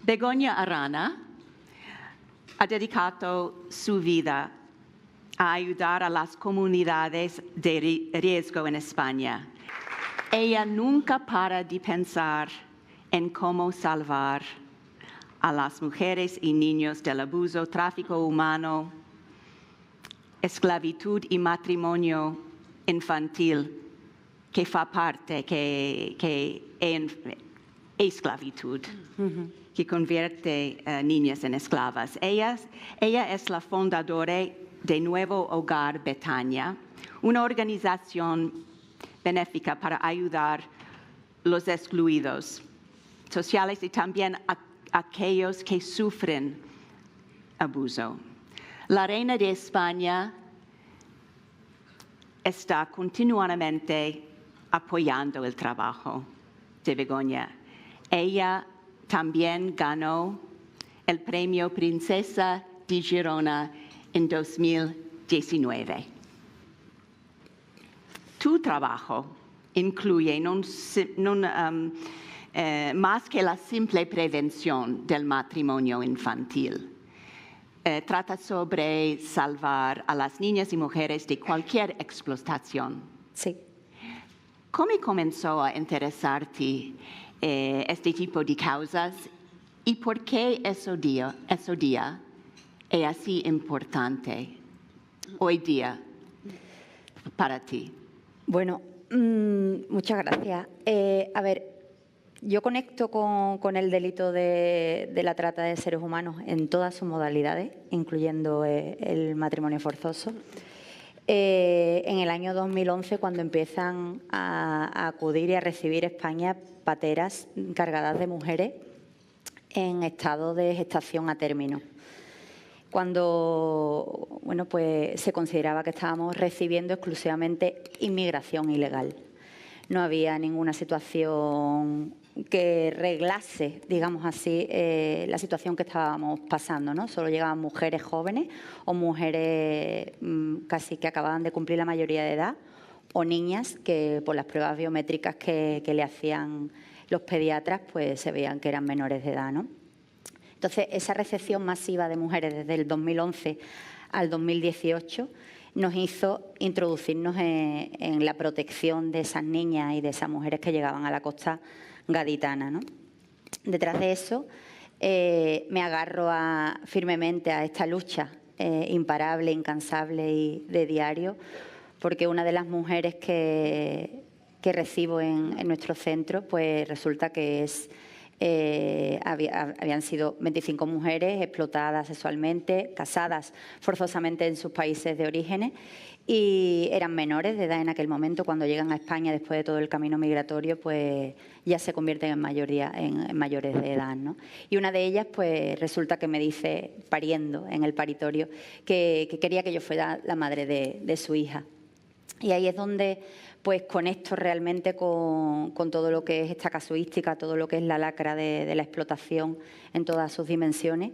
Begoña Arana ha dedicato su vida a ayudar a las comunidades de riesgo en España. Ella nunca para de pensar en cómo salvar a las mujeres y niños del abuso, tráfico humano, esclavitud y matrimonio infantil, que fa parte, que es esclavitud, que convierte niñas en esclavas. Ella es la fundadora de Nuevo Hogar Betania, una organización benéfica para ayudar a los excluidos sociales y también a aquellos que sufren abuso. La reina de España está continuamente apoyando el trabajo de Begoña. Ella también ganó el premio Princesa de Girona en 2019. Tu trabajo incluye más que la simple prevención del matrimonio infantil. Trata sobre salvar a las niñas y mujeres de cualquier explotación. Sí. ¿Cómo comenzó a interesarte este tipo de causas y por qué ese día es así importante hoy día para ti? Bueno, muchas gracias. A ver, yo conecto con el delito de la trata de seres humanos en todas sus modalidades, incluyendo el matrimonio forzoso. En el año 2011, cuando empiezan a acudir y a recibir España pateras cargadas de mujeres en estado de gestación a término. Cuando pues se consideraba que estábamos recibiendo exclusivamente inmigración ilegal. No había ninguna situación que reglase, digamos así, la situación que estábamos pasando, ¿no? Solo llegaban mujeres jóvenes o mujeres casi que acababan de cumplir la mayoría de edad o niñas que por las pruebas biométricas que le hacían los pediatras pues se veían que eran menores de edad, ¿no? Entonces, esa recepción masiva de mujeres desde el 2011 al 2018 nos hizo introducirnos en la protección de esas niñas y de esas mujeres que llegaban a la costa gaditana, ¿no? Detrás de eso me agarro firmemente a esta lucha imparable, incansable y de diario, porque una de las mujeres que recibo en nuestro centro, pues resulta que habían sido 25 mujeres explotadas sexualmente, casadas forzosamente en sus países de orígenes y eran menores de edad en aquel momento. Cuando llegan a España después de todo el camino migratorio, pues ya se convierten en mayores de edad, ¿no? Y una de ellas, pues resulta que me dice, pariendo en el paritorio, que quería que yo fuera la madre de su hija. Y ahí es donde pues conecto realmente con todo lo que es esta casuística, todo lo que es la lacra de la explotación en todas sus dimensiones.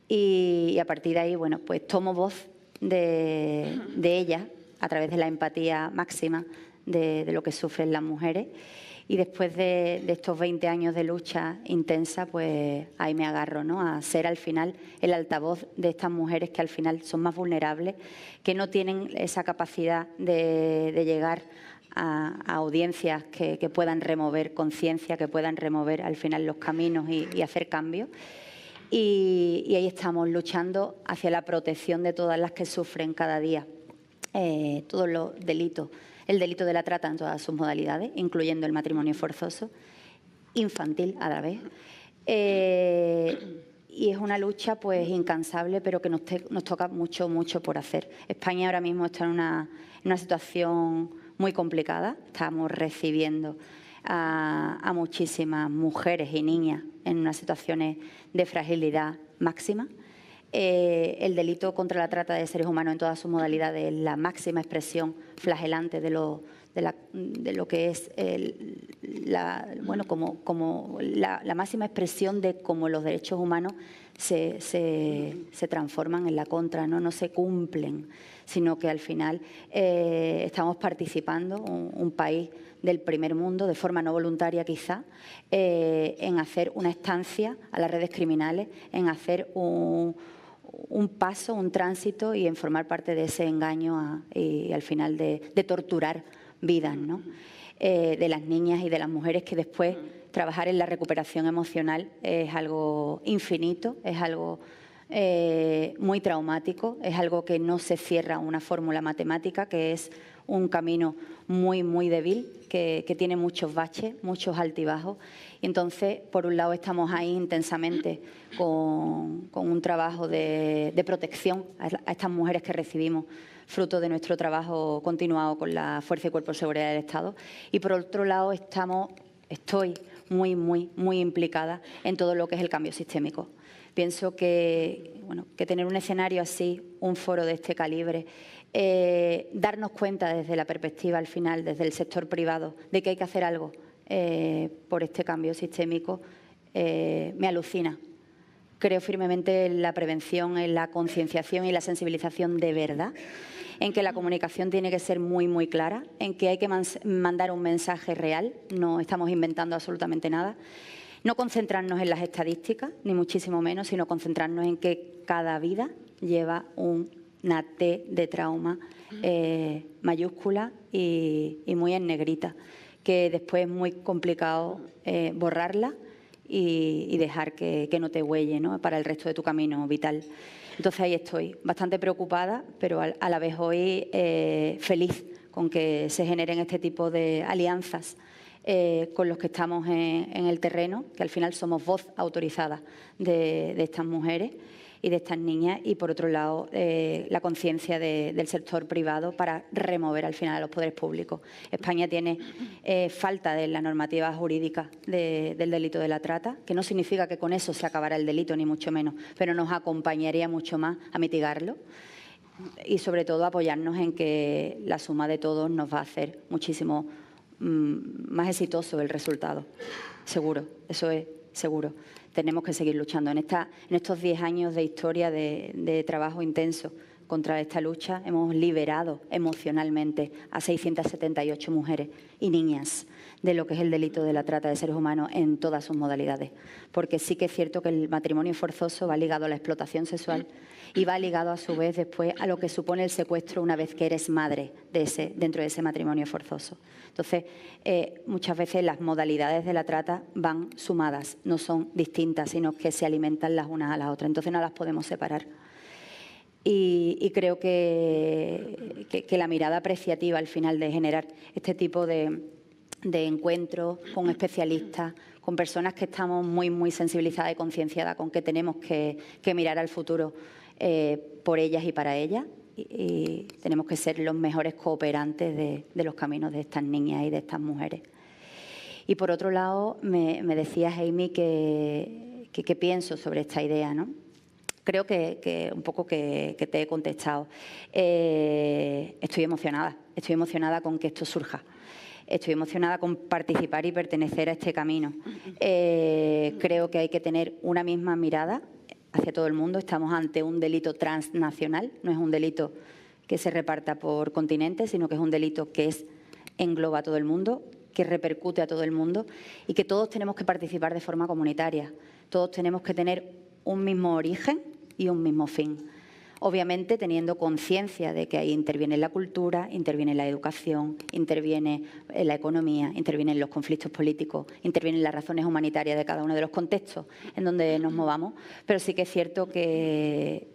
Y a partir de ahí, bueno, pues tomo voz de ella a través de la empatía máxima de lo que sufren las mujeres. Y después de estos 20 años de lucha intensa, pues ahí me agarro, ¿no? A ser al final el altavoz de estas mujeres que al final son más vulnerables, que no tienen esa capacidad de llegar a audiencias que puedan remover conciencia, que puedan remover al final los caminos y hacer cambios. Y ahí estamos luchando hacia la protección de todas las que sufren cada día todos los delitos. El delito de la trata en todas sus modalidades, incluyendo el matrimonio forzoso, infantil a la vez. Y es una lucha pues incansable, pero que nos toca mucho por hacer. España ahora mismo está en una situación muy complicada. Estamos recibiendo a muchísimas mujeres y niñas en unas situaciones de fragilidad máxima. El delito contra la trata de seres humanos en todas sus modalidades es la máxima expresión flagelante de los de lo que es como la máxima expresión de cómo los derechos humanos se transforman en la contra, no se cumplen, sino que al final estamos participando, un país del primer mundo, de forma no voluntaria quizá, en hacer una estancia a las redes criminales, en hacer un paso, un tránsito y en formar parte de ese engaño y al final de torturar vidas, ¿no? De las niñas y de las mujeres, que después trabajar en la recuperación emocional es algo infinito, es algo muy traumático, es algo que no se cierra a una fórmula matemática, que es un camino muy, muy débil, que tiene muchos baches, muchos altibajos. Y entonces, por un lado, estamos ahí intensamente con un trabajo de protección a estas mujeres que recibimos, fruto de nuestro trabajo continuado con la Fuerza y Cuerpos de Seguridad del Estado. Y por otro lado, estoy muy, muy, muy implicada en todo lo que es el cambio sistémico. Pienso que tener un escenario así, un foro de este calibre, darnos cuenta desde la perspectiva, al final, desde el sector privado, de que hay que hacer algo por este cambio sistémico, me alucina. Creo firmemente en la prevención, en la concienciación y la sensibilización de verdad, en que la comunicación tiene que ser muy, muy clara, en que hay que mandar un mensaje real, no estamos inventando absolutamente nada. No concentrarnos en las estadísticas, ni muchísimo menos, sino concentrarnos en que cada vida lleva una T de trauma mayúscula y muy en negrita, que después es muy complicado borrarla y dejar que no te huelle, ¿no?, para el resto de tu camino vital. Entonces ahí estoy, bastante preocupada, pero a la vez hoy feliz con que se generen este tipo de alianzas con los que estamos en el terreno, que al final somos voz autorizada de estas mujeres y de estas niñas, y por otro lado la conciencia del sector privado para remover al final a los poderes públicos. España tiene falta de la normativa jurídica del delito de la trata, que no significa que con eso se acabará el delito, ni mucho menos, pero nos acompañaría mucho más a mitigarlo y sobre todo apoyarnos en que la suma de todos nos va a hacer muchísimo más exitoso el resultado, seguro, eso es seguro. Tenemos que seguir luchando. En estos 10 años de historia de trabajo intenso contra esta lucha, hemos liberado emocionalmente a 678 mujeres y niñas de lo que es el delito de la trata de seres humanos en todas sus modalidades. Porque sí que es cierto que el matrimonio forzoso va ligado a la explotación sexual y va ligado a su vez después a lo que supone el secuestro una vez que eres madre dentro de ese matrimonio forzoso. Entonces, muchas veces las modalidades de la trata van sumadas, no son distintas, sino que se alimentan las unas a las otras. Entonces no las podemos separar. Y creo que la mirada apreciativa al final de generar este tipo de encuentros con especialistas, con personas que estamos muy, muy sensibilizadas y concienciadas con que tenemos que mirar al futuro por ellas y para ellas, y tenemos que ser los mejores cooperantes de los caminos de estas niñas y de estas mujeres. Y por otro lado, me decías, Amy, que pienso sobre esta idea, ¿no? Creo que un poco que te he contestado. Estoy emocionada con que esto surja. Estoy emocionada con participar y pertenecer a este camino. Creo que hay que tener una misma mirada hacia todo el mundo. Estamos ante un delito transnacional, no es un delito que se reparta por continentes, sino que es un delito que engloba a todo el mundo, que repercute a todo el mundo y que todos tenemos que participar de forma comunitaria. Todos tenemos que tener un mismo origen y un mismo fin. Obviamente teniendo conciencia de que ahí interviene la cultura, interviene la educación, interviene la economía, intervienen los conflictos políticos, intervienen las razones humanitarias de cada uno de los contextos en donde nos movamos. Pero sí que es cierto que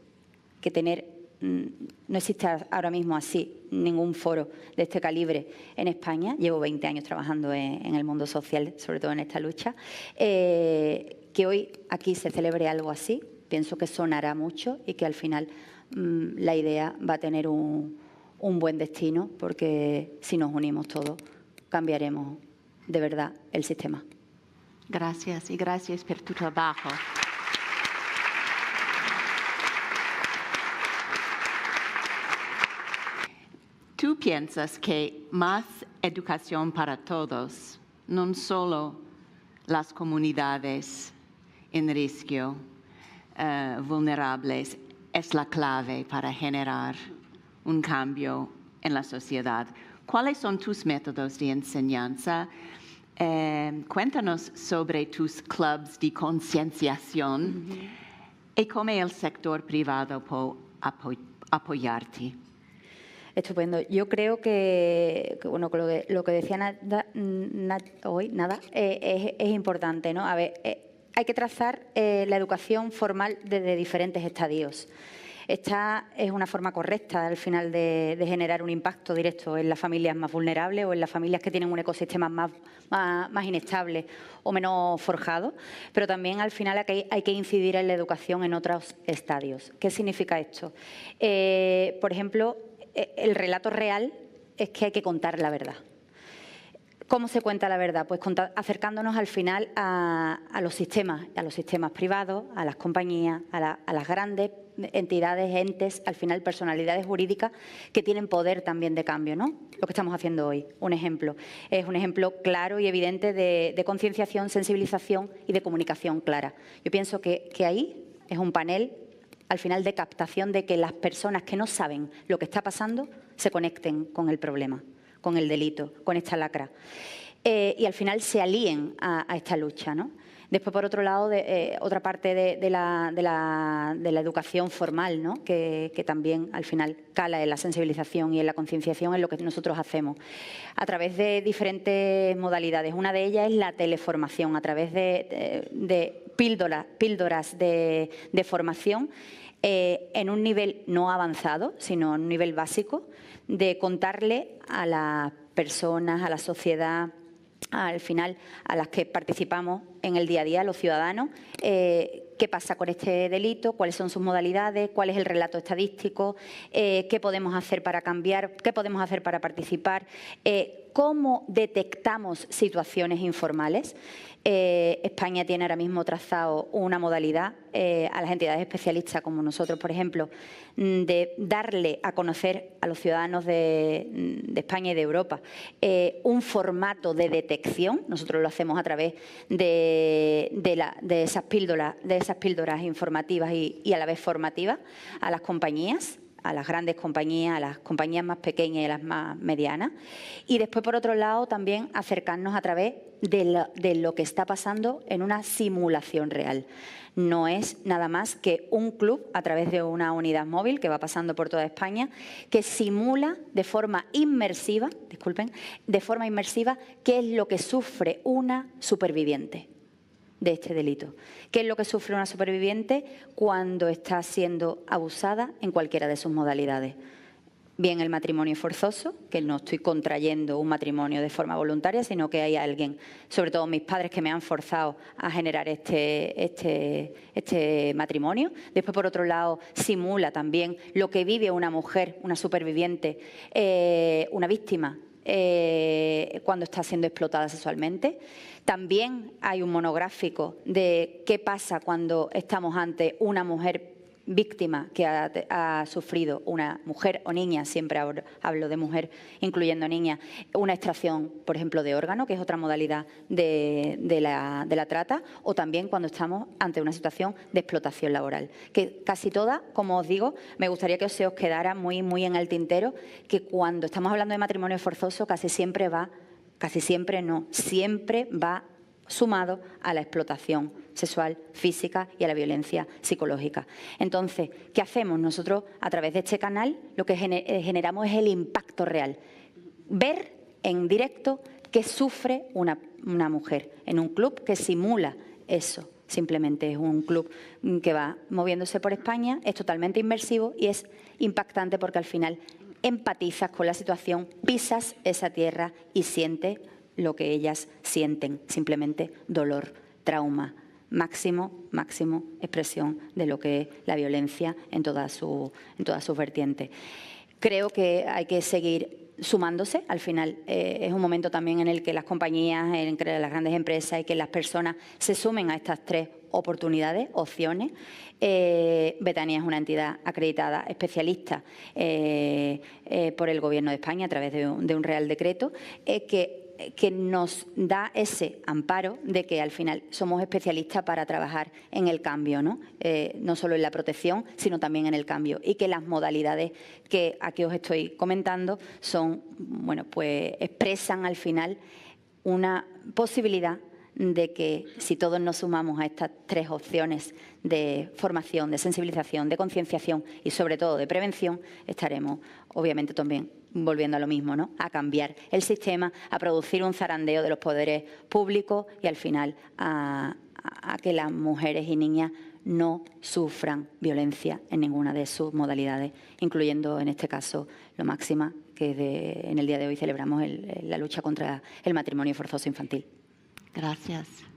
no existe ahora mismo así ningún foro de este calibre en España. Llevo 20 años trabajando en el mundo social, sobre todo en esta lucha. Que hoy aquí se celebre algo así, pienso que sonará mucho y que al final la idea va a tener un buen destino, porque si nos unimos todos cambiaremos de verdad el sistema. Gracias y gracias por tu trabajo. ¿tú piensas que más educación para todos, no solo las comunidades en riesgo vulnerables, es la clave para generar un cambio en la sociedad? ¿Cuáles son tus métodos de enseñanza? Cuéntanos sobre tus clubs de concienciación y cómo el sector privado puede apoyarte. Estupendo. Yo creo que bueno, lo que decía Nada es importante, ¿no? A ver, hay que trazar la educación formal desde diferentes estadios. Esta es una forma correcta, al final, de generar un impacto directo en las familias más vulnerables o en las familias que tienen un ecosistema más inestable o menos forjado, pero también, al final, hay que incidir en la educación en otros estadios. ¿Qué significa esto? Por ejemplo, el relato real es que hay que contar la verdad. ¿Cómo se cuenta la verdad? Pues acercándonos al final a los sistemas privados, a las compañías, a las grandes entidades, entes, al final personalidades jurídicas que tienen poder también de cambio, ¿no? Lo que estamos haciendo hoy, un ejemplo. Es un ejemplo claro y evidente de concienciación, sensibilización y de comunicación clara. Yo pienso que ahí es un panel, al final, de captación de que las personas que no saben lo que está pasando se conecten con el problema, con el delito, con esta lacra. Y al final se alíen a esta lucha, ¿no? Después, por otro lado, otra parte de la educación formal, ¿no? que también, al final, cala en la sensibilización y en la concienciación, en lo que nosotros hacemos, a través de diferentes modalidades. Una de ellas es la teleformación, a través de píldoras de formación en un nivel no avanzado, sino en un nivel básico, de contarle a las personas, a la sociedad, al final, a las que participamos en el día a día, los ciudadanos, qué pasa con este delito, cuáles son sus modalidades, cuál es el relato estadístico, qué podemos hacer para cambiar, qué podemos hacer para participar, cómo detectamos situaciones informales. España tiene ahora mismo trazado una modalidad a las entidades especialistas como nosotros, por ejemplo, de darle a conocer a los ciudadanos de España y de Europa un formato de detección. Nosotros lo hacemos a través de esas píldoras informativas y a la vez formativas a las compañías, a las grandes compañías, a las compañías más pequeñas y a las más medianas. Y después, por otro lado, también acercarnos a través de lo que está pasando en una simulación real. No es nada más que un club a través de una unidad móvil que va pasando por toda España, que simula de forma inmersiva, qué es lo que sufre una superviviente de este delito. ¿Qué es lo que sufre una superviviente cuando está siendo abusada en cualquiera de sus modalidades? Bien el matrimonio forzoso, que no estoy contrayendo un matrimonio de forma voluntaria, sino que hay alguien, sobre todo mis padres, que me han forzado a generar este matrimonio. Después, por otro lado, simula también lo que vive una mujer, una superviviente, una víctima, cuando está siendo explotada sexualmente. También hay un monográfico de qué pasa cuando estamos ante una mujer víctima que ha sufrido, una mujer o niña, siempre hablo de mujer, incluyendo niña, una extracción, por ejemplo, de órgano, que es otra modalidad de la trata, o también cuando estamos ante una situación de explotación laboral. Que casi todas, como os digo, me gustaría que se os quedara muy en el tintero, que cuando estamos hablando de matrimonio forzoso siempre va sumado a la explotación sexual, física y a la violencia psicológica. Entonces, ¿qué hacemos? Nosotros, a través de este canal, lo que generamos es el impacto real. Ver en directo qué sufre una mujer en un club que simula eso. Simplemente es un club que va moviéndose por España, es totalmente inmersivo y es impactante porque al final empatizas con la situación, pisas esa tierra y sientes lo que ellas sienten, simplemente dolor, trauma, máximo expresión de lo que es la violencia en todas sus vertientes. Creo que hay que seguir sumándose. Al final es un momento también en el que las compañías, entre las grandes empresas y que las personas se sumen a estas 3 oportunidades, opciones. Betania es una entidad acreditada especialista por el Gobierno de España a través de un Real Decreto que nos da ese amparo de que al final somos especialistas para trabajar en el cambio, ¿no? No solo en la protección, sino también en el cambio, y que las modalidades que aquí os estoy comentando son, bueno, pues expresan al final una posibilidad de que si todos nos sumamos a estas tres opciones de formación, de sensibilización, de concienciación y sobre todo de prevención, estaremos obviamente también volviendo a lo mismo, ¿no? A cambiar el sistema, a producir un zarandeo de los poderes públicos y al final a que las mujeres y niñas no sufran violencia en ninguna de sus modalidades, incluyendo en este caso lo máxima que en el día de hoy celebramos la lucha contra el matrimonio forzoso infantil. Gracias.